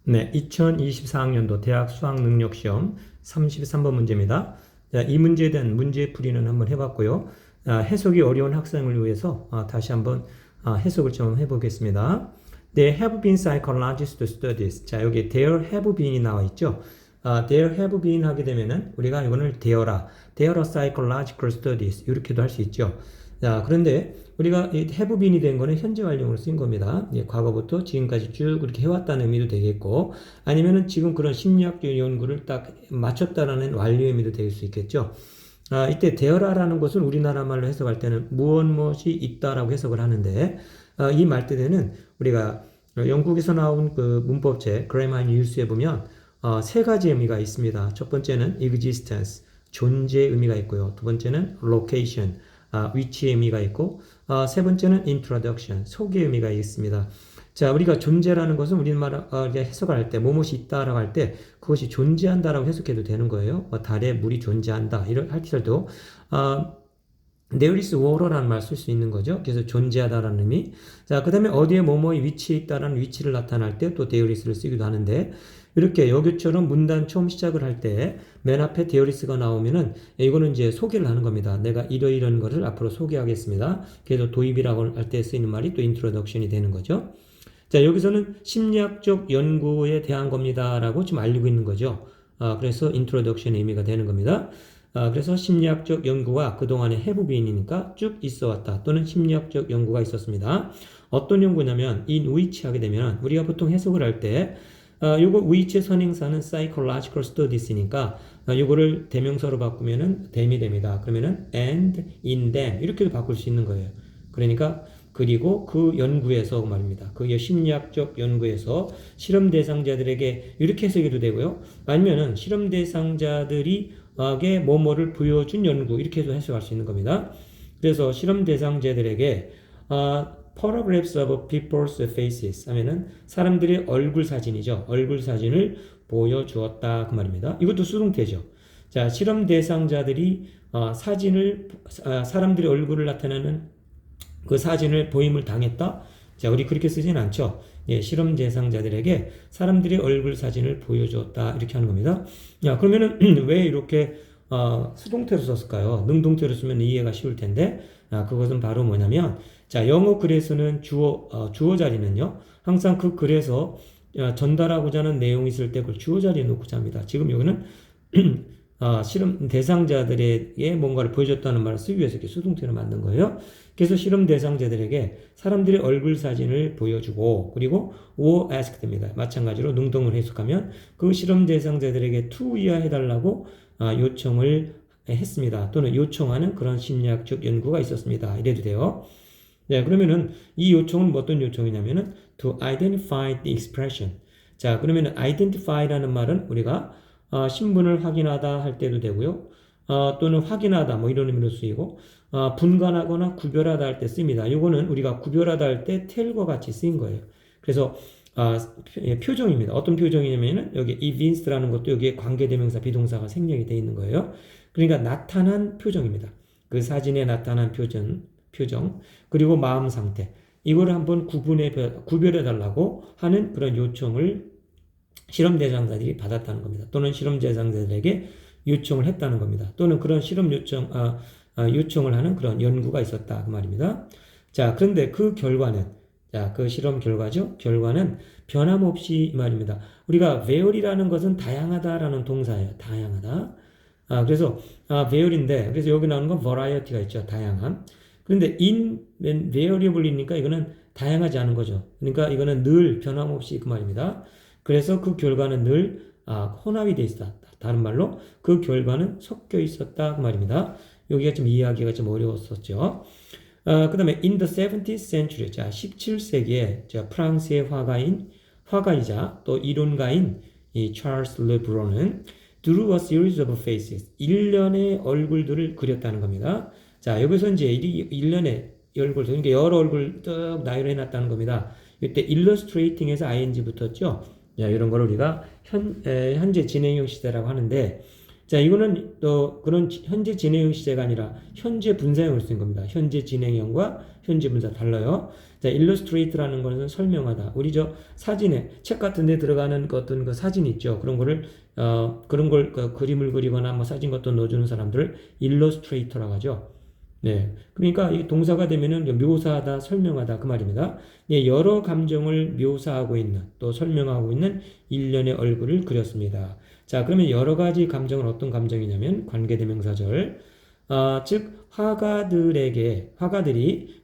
네, 2024학년도 대학 수학능력시험 33번 문제입니다. 자, 이 문제에 대한 문제풀이는 한번 해봤고요. 해석이 어려운 학생을 위해서 다시 한번 해석을 좀 해보겠습니다. There have been psychologist studies. 자, 여기 there have been이 나와 있죠. there have been 하게 되면은 우리가 이거를 there are psychological studies 이렇게도 할 수 있죠. 자, 그런데 우리가 have been이 된 거는 현재 완료로 쓰인 겁니다. 과거부터 지금까지 쭉 그렇게 해왔다는 의미도 되겠고, 아니면은 지금 그런 심리학적 연구를 딱 마쳤다라는 완료 의미도 될 수 있겠죠. 이때 되어라라는 것은 우리나라 말로 해석할 때는 무엇이 있다라고 해석을 하는데, 이 말뜻에는 우리가 영국에서 나온 그 문법책 Grammar and Use에 보면 세 가지 의미가 있습니다. 첫 번째는 existence, 존재의 의미가 있고요. 두 번째는 location, 위치의 의미가 있고, 세 번째는 introduction, 소개의 의미가 있습니다. 자, 우리가 존재라는 것은 우리말 해석을 할 때, 무엇이 있다라고 할 때, 그것이 존재한다라고 해석해도 되는 거예요. 달에 물이 존재한다. 이런 할 때도, there is water라는 말 쓸 수 있는 거죠. 그래서 존재하다라는 의미. 자, 그 다음에 어디에 뭐뭐의 위치에 있다라는 위치를 나타날 때 또 there is를 쓰기도 하는데, 이렇게 여기처럼 문단 처음 시작을 할 때 맨 앞에 there is가 나오면은 이거는 이제 소개를 하는 겁니다. 내가 이런 거를 앞으로 소개하겠습니다. 그래서 도입이라고 할 때 쓰이는 말이 또 introduction이 되는 거죠. 자, 여기서는 심리학적 연구에 대한 겁니다라고 좀 알리고 있는 거죠. 그래서 introduction의 의미가 되는 겁니다. 그래서 심리학적 연구가 그동안에 have been이니까 쭉 있어 왔다. 또는 심리학적 연구가 있었습니다. 어떤 연구냐면 in which 하게 되면 우리가 보통 해석을 할 때 요거 which의 선행사는 psychological studies니까 요거를 대명사로 바꾸면은 them이 됩니다. 그러면은 and in them 이렇게도 바꿀 수 있는 거예요. 그러니까 그리고 그 연구에서 말입니다. 그 심리학적 연구에서 실험 대상자들에게 이렇게 해석해도 되고요. 아니면은 실험 대상자들이 게 뭐뭐를 보여준 연구 이렇게 해서 해석할 수 있는 겁니다. 그래서 실험 대상자들에게 photographs of people's faces 하면은 사람들의 얼굴 사진이죠. 얼굴 사진을 보여주었다 그 말입니다. 이것도 수동태죠. 자, 실험 대상자들이 사람들의 얼굴을 나타내는 그 사진을 보임을 당했다. 자, 우리 그렇게 쓰진 않죠. 예, 실험 대상자들에게 사람들의 얼굴 사진을 보여줬다 이렇게 하는 겁니다. 야, 그러면은 왜 이렇게 수동태로 썼을까요? 능동태로 쓰면 이해가 쉬울 텐데, 그것은 바로 뭐냐면, 자, 영어 글에서는 주어 자리는요, 항상 그 글에서 전달하고자 하는 내용이 있을 때 그걸 주어 자리에 놓고자 합니다. 지금 여기는 실험 대상자들에게 뭔가를 보여줬다는 말을 쓰기 위해서 이렇게 수동태로 만든 거예요. 그래서 실험 대상자들에게 사람들의 얼굴 사진을 보여주고, 그리고 or ask 됩니다. 마찬가지로 능동을 해석하면 그 실험 대상자들에게 to 이해해달라고 요청을 했습니다. 또는 요청하는 그런 심리학적 연구가 있었습니다. 이래도 돼요. 네, 그러면은 이 요청은 어떤 요청이냐면은 to identify the expression. 자, 그러면은 identify라는 말은 우리가 신분을 확인하다 할 때도 되고요. 또는 확인하다 뭐 이런 의미로 쓰이고 분간하거나 구별하다 할 때 씁니다. 이거는 우리가 구별하다 할 때 tell과 같이 쓰인 거예요. 그래서 표정입니다. 어떤 표정이냐면은 여기 evince라는 것도 여기에 관계대명사 비동사가 생략이 되어 있는 거예요. 그러니까 나타난 표정입니다. 그 사진에 나타난 표정 그리고 마음 상태 이거를 한번 구별해 달라고 하는 그런 요청을 실험 대상자들이 받았다는 겁니다. 또는 실험 대상자들에게 요청을 했다는 겁니다. 또는 그런 실험 요청을 하는 그런 연구가 있었다 그 말입니다. 자, 그런데 그 결과는 그 실험 결과죠. 결과는 변함없이 이 말입니다. 우리가 vari이라는 것은 다양하다라는 동사예요. 다양하다. 그래서 vari인데 그래서 여기 나오는 건 variety가 있죠. 다양함. 그런데 invariable이니까 이거는 다양하지 않은 거죠. 그러니까 이거는 늘 변함없이 그 말입니다. 그래서 그 결과는 늘 혼합이 돼 있었다. 다른 말로 그 결과는 섞여 있었다 그 말입니다. 여기가 좀 이해하기가 좀 어려웠었죠. 그 다음에 in the 17th century, 자 17세기에 프랑스의 화가이자 또 이론가인 이 찰스 르브론은 drew a series of faces, 일련의 얼굴들을 그렸다는 겁니다. 자, 여기서 이제 일련의 얼굴, 그러니까 여러 얼굴 쭉 나열해 놨다는 겁니다. 이때 illustrating에서 ing 붙었죠. 자, 이런 걸 우리가 현재 진행형 시대라고 하는데, 자, 이거는 또 그런 현재 진행형 시제가 아니라 현재 분사형을 쓴 겁니다. 현재 진행형과 현재 분사 달라요. 자, illustrate라는 것은 설명하다. 우리 저 사진에 책 같은 데 들어가는 어떤 그 사진 있죠. 그런 거를 그런 걸 그림을 그리거나 뭐 사진 같은 거 넣어주는 사람들을 illustrator라고 하죠. 네. 그러니까 이 동사가 되면은 묘사하다, 설명하다 그 말입니다. 예, 여러 감정을 묘사하고 있는 또 설명하고 있는 일련의 얼굴을 그렸습니다. 자, 그러면 여러 가지 감정은 어떤 감정이냐면 관계대명사절. 즉 화가들이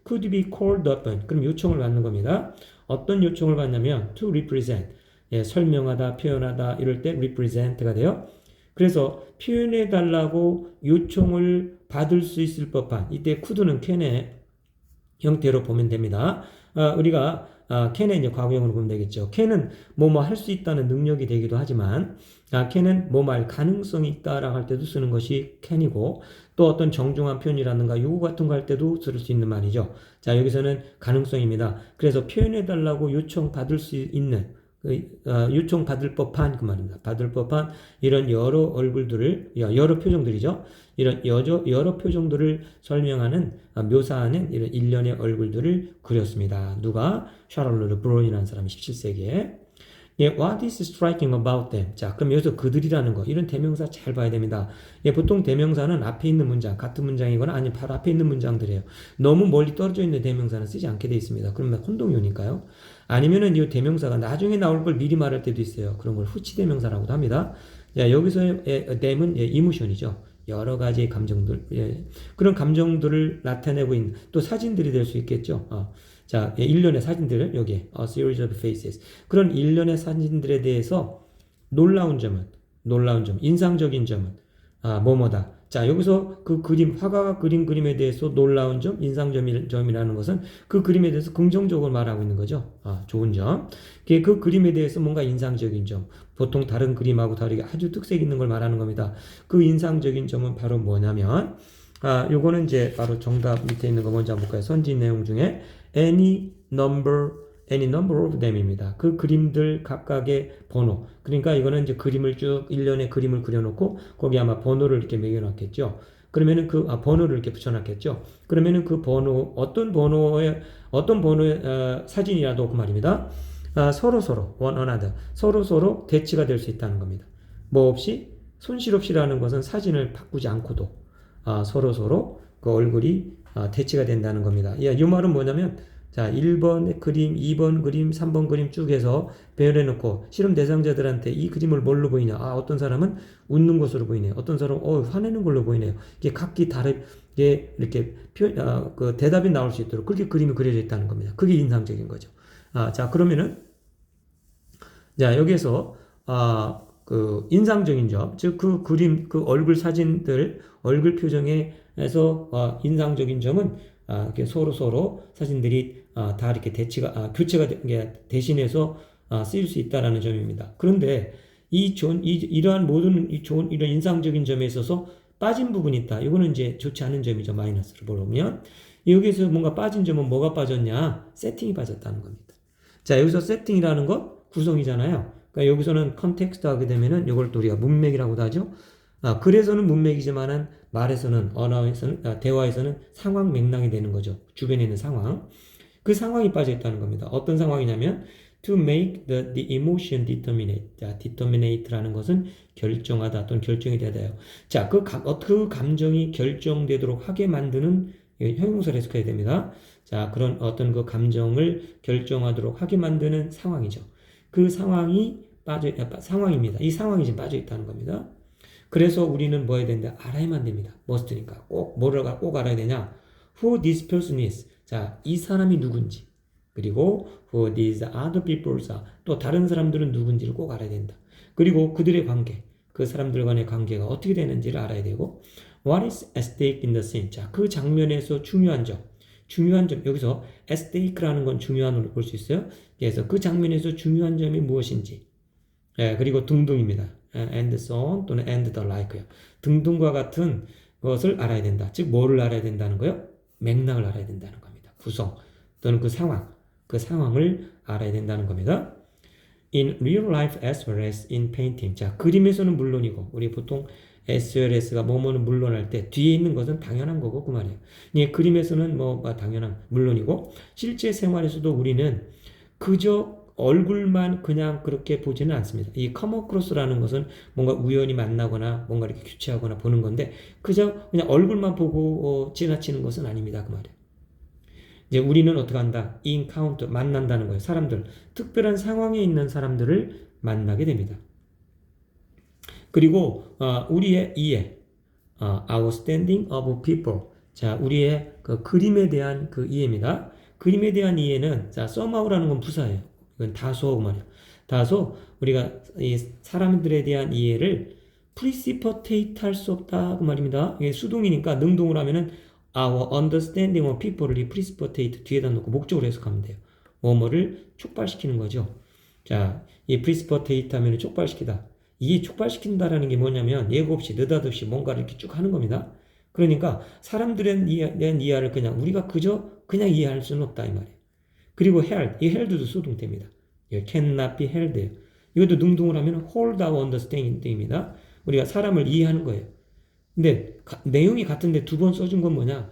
could be called upon 그럼 요청을 받는 겁니다. 어떤 요청을 받냐면 to represent 예, 설명하다, 표현하다 이럴 때 represent가 돼요. 그래서 표현해 달라고 요청을 받을 수 있을 법한 이때 could는 can의 형태로 보면 됩니다. 우리가 can의 이제 과거형으로 보면 되겠죠. can은 뭐뭐 할 수 있다는 능력이 되기도 하지만 can은 뭐뭐 할 가능성이 있다라고 할 때도 쓰는 것이 can이고 또 어떤 정중한 표현이라든가 요구 같은 거 할 때도 쓸 수 있는 말이죠. 자, 여기서는 가능성입니다. 그래서 표현해 달라고 요청 받을 수 있는 요청 받을 법한 그 말입니다. 받을 법한 이런 여러 얼굴들을 여러 표정들이죠. 이런 여러 표정들을 설명하는 묘사하는 이런 일련의 얼굴들을 그렸습니다. 누가? 샤를로트 브론이라는 사람이 17세기에 예, what is striking about them? 자, 그럼 여기서 그들이라는 거, 이런 대명사 잘 봐야 됩니다. 예, 보통 대명사는 앞에 있는 문장, 같은 문장이거나 아니면 바로 앞에 있는 문장들이에요. 너무 멀리 떨어져 있는 대명사는 쓰지 않게 돼 있습니다. 그러면 혼동이니까요. 아니면은 이 대명사가 나중에 나올 걸 미리 말할 때도 있어요. 그런 걸 후치 대명사라고도 합니다. 자, 여기서의 them은 이모션이죠. 여러 가지 감정들, 예, 그런 감정들을 나타내고 있는 또 사진들이 될 수 있겠죠. 자, 일련의 사진들 여기 a series of faces 그런 일련의 사진들에 대해서 놀라운 점은 인상적인 점은 뭐뭐다. 자, 여기서 그 그림 화가가 그린 그림에 대해서 놀라운 점, 인상점이라는 것은 그 그림에 대해서 긍정적으로 말하고 있는 거죠. 좋은 점. 그 그림에 대해서 뭔가 인상적인 점, 보통 다른 그림하고 다르게 아주 특색 있는 걸 말하는 겁니다. 그 인상적인 점은 바로 뭐냐면 요거는 이제 바로 정답 밑에 있는 거 먼저 한번 볼까요? 선지 내용 중에 any number of them입니다. 그 그림들 각각의 번호. 그러니까 이거는 이제 그림을 쭉 일련의 그림을 그려놓고 거기 아마 번호를 이렇게 매겨놨겠죠. 그러면은 그 번호를 이렇게 붙여놨겠죠. 그러면은 그 번호 어떤 번호의 사진이라도 그 말입니다. 서로 one another 서로 대치가 될 수 있다는 겁니다. 뭐 없이 손실 없이라는 것은 사진을 바꾸지 않고도 서로 그 얼굴이 대치가 된다는 겁니다. 이 말은 뭐냐면 자, 1번 그림, 2번 그림, 3번 그림 쭉 해서 배열해 놓고 실험 대상자들한테 이 그림을 뭘로 보이냐? 어떤 사람은 웃는 것으로 보이네요. 어떤 사람은 화내는 걸로 보이네요. 이게 각기 다르게 이렇게 그 대답이 나올 수 있도록 그렇게 그림이 그려져 있다는 겁니다. 그게 인상적인 거죠. 자, 그러면은 자, 여기에서 그 인상적인 점, 즉 그 그림, 그 얼굴 사진들, 얼굴 표정에서 인상적인 점은 서로 사진들이 다 이렇게 교체가 대신해서 쓰일 수 있다라는 점입니다. 그런데 이러한 모든 이런 인상적인 점에 있어서 빠진 부분이 있다. 이거는 이제 좋지 않은 점이죠. 마이너스로 보면 여기서 뭔가 빠진 점은 뭐가 빠졌냐? 세팅이 빠졌다는 겁니다. 자, 여기서 세팅이라는 건 구성이잖아요. 그러니까 여기서는 컨텍스트 하게 되면은 이걸 또 우리가 문맥이라고도 하죠. 그래서는 문맥이지만은 말에서는 언어에서는 대화에서는 상황 맥락이 되는 거죠. 주변에 있는 상황. 그 상황이 빠져 있다는 겁니다. 어떤 상황이냐면 to make the emotion determinate. 자, determinate라는 것은 결정하다 또는 결정이 되다요. 자, 그 감정이 결정되도록 하게 만드는 형용사를 해석해야 됩니다. 자, 그런 어떤 그 감정을 결정하도록 하게 만드는 상황이죠. 그 상황이 상황입니다. 이 상황이 지금 빠져 있다는 겁니다. 그래서 우리는 뭐 해야 된다? 알아야만 됩니다. must니까. 뭐를 꼭 알아야 되냐? Who this person is. 자, 이 사람이 누군지. 그리고 who these other people are. 또 다른 사람들은 누군지를 꼭 알아야 된다. 그리고 그들의 관계, 그 사람들 간의 관계가 어떻게 되는지를 알아야 되고 what is at stake in the scene. 자, 그 장면에서 중요한 점, 여기서 at stake라는 건 중요한으로 볼 수 있어요. 그래서 그 장면에서 중요한 점이 무엇인지. 그리고 등등입니다. and so on 또는 and the like요. 등등과 같은 것을 알아야 된다. 즉 뭐를 알아야 된다는 거요? 맥락을 알아야 된다는 겁니다. 구성 또는 그 상황을 알아야 된다는 겁니다. In real life as well as in painting. 자, 그림에서는 물론이고 우리 보통 SLS가 뭐뭐는 물론할 때 뒤에 있는 것은 당연한 거고 그 말이에요. 예, 그림에서는 뭐 당연한 물론이고 실제 생활에서도 우리는 그저 얼굴만 그냥 그렇게 보지는 않습니다. 이 come across라는 것은 뭔가 우연히 만나거나 뭔가 이렇게 교체하거나 보는 건데 그저 그냥 얼굴만 보고 지나치는 것은 아닙니다. 그 말이에요. 이제 우리는 어떻게 한다? encounter, 만난다는 거예요. 사람들, 특별한 상황에 있는 사람들을 만나게 됩니다. 그리고 우리의 이해, our standing of people. 자, 우리의 그 그림에 대한 그 이해입니다. 그림에 대한 이해는 자, somehow라는 건 부사예요. 이건 다소 그 말이에요. 다소 우리가 이 사람들에 대한 이해를 precipitate 할 수 없다 그 말입니다. 이게 수동이니까 능동으로 하면은 our understanding of people을 이 precipitate 뒤에다 놓고 목적으로 해석하면 돼요. 뭐뭐를 촉발시키는 거죠. 자, 이 precipitate 하면 촉발시키다. 이 촉발시킨다라는 게 뭐냐면 예고 없이 느닷없이 뭔가를 이렇게 쭉 하는 겁니다. 그러니까 사람들에 대한 이해를 그냥 우리가 그저 그냥 이해할 수는 없다 이 말이에요. 그리고 held, 이 held도 수동태입니다. cannot be held. 이것도 능동으로 하면 hold our understanding입니다. 우리가 사람을 이해하는 거예요. 근데 내용이 같은데 두 번 써준 건 뭐냐?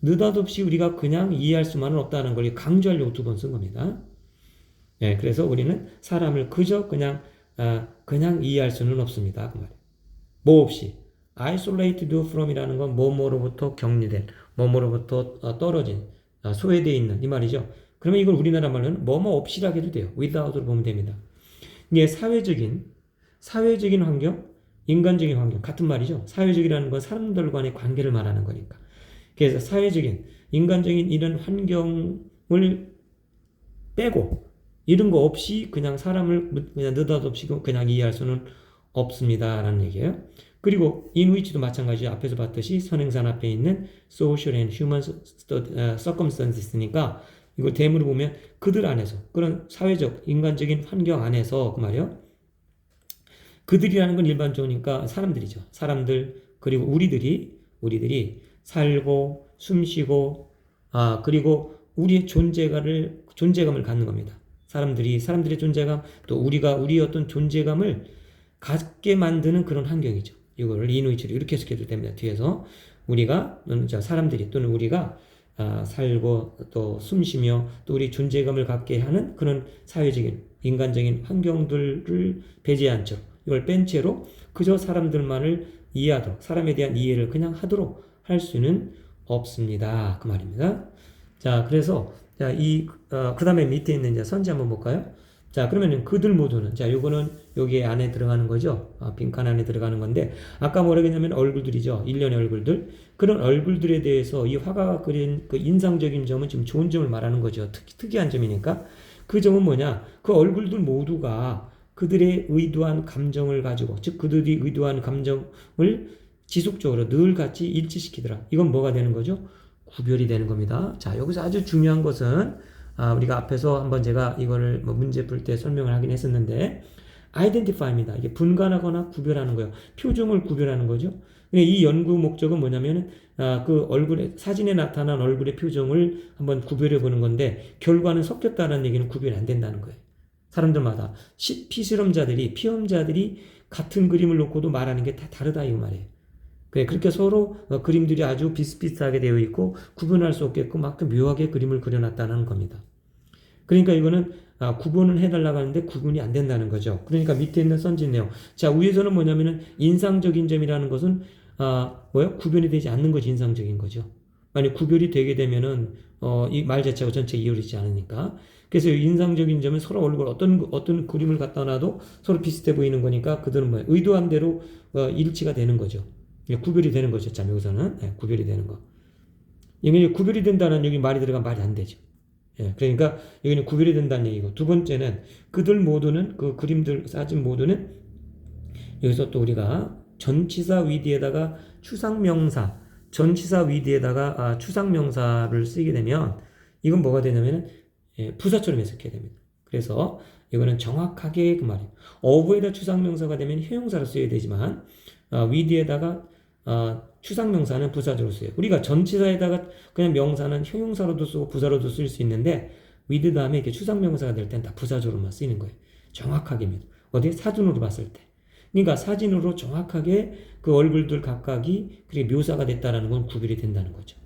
느닷없이 우리가 그냥 이해할 수만은 없다는 걸 강조하려고 두 번 쓴 겁니다. 예, 그래서 우리는 사람을 그저 그냥 이해할 수는 없습니다. 그 말이에요. 뭐 없이. isolated from이라는 건 뭐뭐로부터 격리된, 뭐뭐로부터 떨어진, 소외되어 있는 이 말이죠. 그러면 이걸 우리나라 말로는 뭐뭐 없이라고 해도 돼요. without로 보면 됩니다. 이게 사회적인 환경, 인간적인 환경 같은 말이죠. 사회적이라는 건 사람들 간의 관계를 말하는 거니까. 그래서 사회적인, 인간적인 이런 환경을 빼고 이런 거 없이 그냥 사람을 그냥 느닷없이 그냥 이해할 수는 없습니다라는 얘기예요. 그리고 in which도 마찬가지죠. 앞에서 봤듯이 선행산 앞에 있는 social and human circumstances니까 이걸 대문으로 보면 그들 안에서 그런 사회적 인간적인 환경 안에서 그 말이에요. 그들이라는 건 일반적이니까 사람들이죠. 사람들 그리고 우리들이 살고 숨쉬고 그리고 우리의 존재감을 갖는 겁니다. 사람들의 존재감 또 우리의 어떤 존재감을 갖게 만드는 그런 환경이죠. 이거를 이누이치로 이렇게 해석해도 됩니다. 뒤에서 사람들이 또는 우리가 살고 또 숨쉬며 또 우리 존재감을 갖게 하는 그런 사회적인 인간적인 환경들을 배제한 채로 이걸 뺀 채로 그저 사람들만을 이해하도록 사람에 대한 이해를 그냥 하도록 할 수는 없습니다. 그 말입니다. 자, 그래서 그 다음에 밑에 있는 이제 선지 한번 볼까요? 자, 그러면은 그들 모두는, 자, 요거는 여기 안에 들어가는 거죠. 빈칸 안에 들어가는 건데, 아까 뭐라 했냐면 얼굴들이죠. 일련의 얼굴들. 그런 얼굴들에 대해서 이 화가가 그린 그 인상적인 점은 지금 좋은 점을 말하는 거죠. 특이한 점이니까. 그 점은 뭐냐? 그 얼굴들 모두가 그들의 의도한 감정을 가지고, 즉, 그들이 의도한 감정을 지속적으로 늘 같이 일치시키더라. 이건 뭐가 되는 거죠? 구별이 되는 겁니다. 자, 여기서 아주 중요한 것은 우리가 앞에서 한번 제가 이거를 문제 풀 때 설명을 하긴 했었는데 identify입니다. 이게 분간하거나 구별하는 거예요. 표정을 구별하는 거죠. 이 연구 목적은 뭐냐면은 그 사진에 나타난 얼굴의 표정을 한번 구별해 보는 건데 결과는 섞였다는 얘기는 구별이 안 된다는 거예요. 사람들마다 피험자들이 같은 그림을 놓고도 말하는 게 다 다르다 이 말이에요. 그렇게 서로 그림들이 아주 비슷비슷하게 되어 있고 구분할 수 없게끔 막 묘하게 그림을 그려놨다는 겁니다. 그러니까 이거는 구분을 해달라고 하는데 구분이 안 된다는 거죠. 그러니까 밑에 있는 선지 내용. 자, 위에서는 뭐냐면은 인상적인 점이라는 것은 구별이 되지 않는 것이 인상적인 거죠. 만약 구별이 되게 되면은 이 말 자체가 전체 이어지지 않으니까. 그래서 인상적인 점은 서로 얼굴 어떤 그림을 갖다 놔도 서로 비슷해 보이는 거니까 그들은 의도한 대로 일치가 되는 거죠. 구별이 되는 거죠. 참 여기서는 구별이 되는 거. 이게 구별이 된다는 여기 말이 들어가면 말이 안 되죠. 그러니까 여기는 구별이 된다는 얘기고 두 번째는 그들 모두는 그 그림들 사진 모두는 여기서 또 우리가 전치사 위디에다가 추상명사 추상명사를 쓰게 되면 이건 뭐가 되냐면은 부사처럼 해석해야 됩니다. 그래서 이거는 정확하게 그 말이에요. 어부에다 추상명사가 되면 형용사로 써야 되지만 위디에다가 추상명사는 부사적으로 써요. 우리가 전치사에다가 그냥 명사는 형용사로도 쓰고 부사로도 쓸 수 있는데 with 다음에 이렇게 추상명사가 될 땐 다 부사적으로만 쓰이는 거예요. 정확하게입니다. 어디 사전으로 봤을 때. 그러니까 사진으로 정확하게 그 얼굴들 각각이 그렇게 묘사가 됐다라는 건 구별이 된다는 거죠.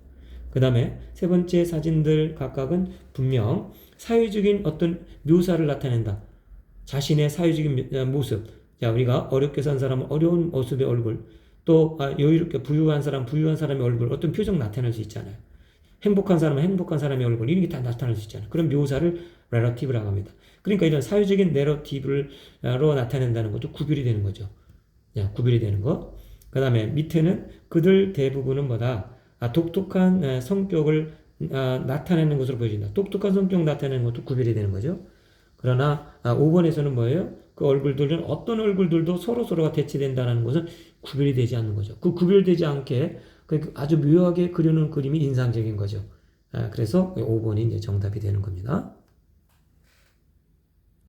그 다음에 세 번째 사진들 각각은 분명 사회적인 어떤 묘사를 나타낸다. 자신의 사회적인 모습. 자, 우리가 어렵게 산 사람은 어려운 모습의 얼굴, 또 여유롭게 부유한 사람, 부유한 사람의 얼굴, 어떤 표정 나타낼 수 있잖아요. 행복한 사람은 행복한 사람의 얼굴, 이런 게 다 나타날 수 있잖아요. 그런 묘사를 내러티브라고 합니다. 그러니까 이런 사회적인 내러티브로 나타낸다는 것도 구별이 되는 거죠. 자, 구별이 되는 거. 그 다음에 밑에는 그들 대부분은 뭐다? 독특한 성격을 나타내는 것으로 보여진다. 독특한 성격 나타내는 것도 구별이 되는 거죠. 그러나 5번에서는 뭐예요? 그 얼굴들은 어떤 얼굴들도 서로가 대치된다는 것은 구별이 되지 않는 거죠. 그 구별되지 않게 아주 묘하게 그려놓은 그림이 인상적인 거죠. 그래서 5번이 이제 정답이 되는 겁니다.